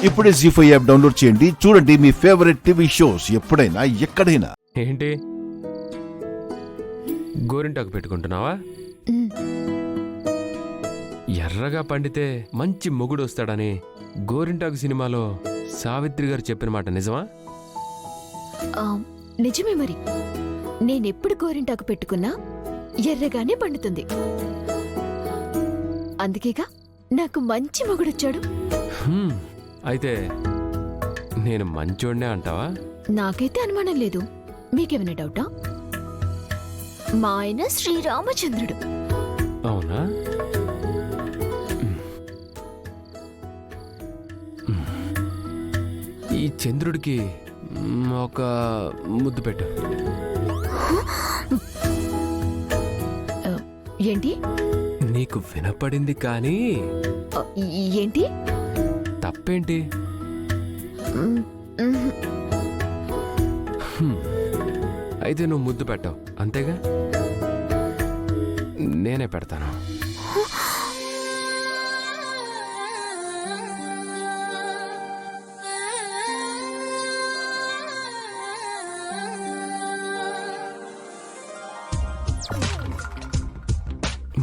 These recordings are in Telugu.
ఇప్పుడే జీ5 యాప్ డౌన్లోడ్ చేయండి. చూడండి మీ ఫేవరెట్ టీవీ షోస్ ఎప్పుడైనా ఎక్కడైనా. ఏంటి గోరింటాకు పెట్టుకుంటున్నావా? ఎర్రగా పండితే మంచి మొగుడు వస్తాడని గోరింటాకు సినిమాలో సావిత్రి గారు చెప్పిన మాట నిజమా? నిజమే. మరి నేనెప్పుడు గోరింటాకు పెట్టుకున్నా ఎర్రగానే పండుతుంది. అందుకేగా నాకు మంచి మొగుడొచ్చాడు. అయితే నేను మంచోడ్నే అంటావా? నాకైతే అనుమానం లేదు. మీకేమైనా డౌటా? మా ఆయన శ్రీరామచంద్రుడు. అవునా? ఈ చంద్రుడికి ఒక ముద్దు పెట్టు. ఏంటి? నీకు వినపడింది కానీ ఏంటి? తప్పేంటి? అయితే నువ్వు ముద్దు పెట్టావు అంతేగా? నేనే పెడతాను.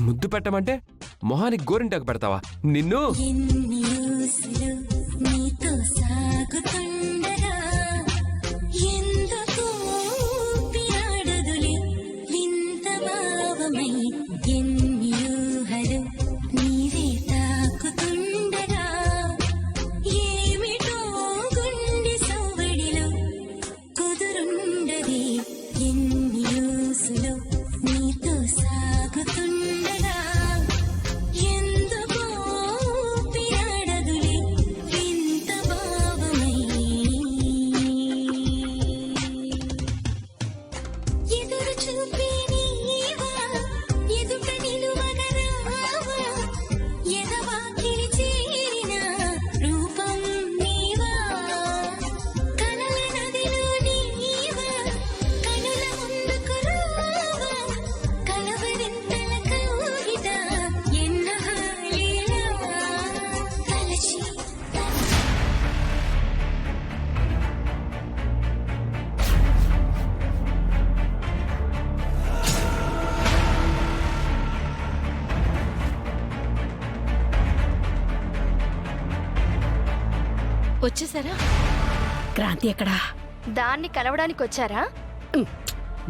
ముద్దు పెట్టమంటే మొహానికి గోరింటాకు పెడతావా? నిన్ను వచ్చేసారా? క్రాంతి ఎక్కడా? దాన్ని కలవడానికి వచ్చారా?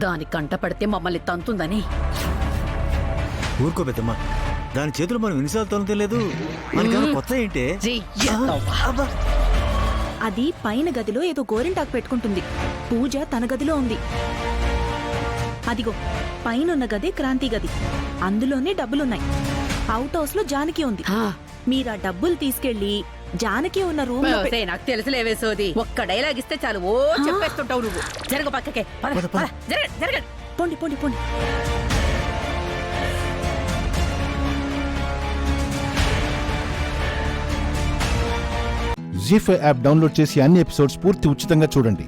దాని కంట పడితే మమ్మల్ని తంతుందని. ఊరుకో పెద్దమ్మా, దాని చేతులు మనం ఎన్నిసార్లు తొలగలేదు. మనకేమో కొత్త ఏంటే? అది పైన గదిలో ఏదో గోరింటాకు పెట్టుకుంటుంది. పూజ తన గదిలో ఉంది. అదిగో పైనున్న గది క్రాంతి గది. అందులోనే డబ్బులున్నాయి. అవుట్ హౌస్ లో జానకి ఉంది. మీరా డబ్బులు తీసుకెళ్లి జానకి ఉన్న రూమ్ లో నాకు తెలుసులేవే సోది. ఒక్క డైలాగ్ ఇస్తే చాలు ఓ చెప్పేస్తుంటావు నువ్వు. జరగ పక్కకే. జరగండి. పోండి పోండి పోండి. జీ5 యాప్ డౌన్లోడ్ చేసి అన్ని ఎపిసోడ్స్ పూర్తి ఉచితంగా చూడండి.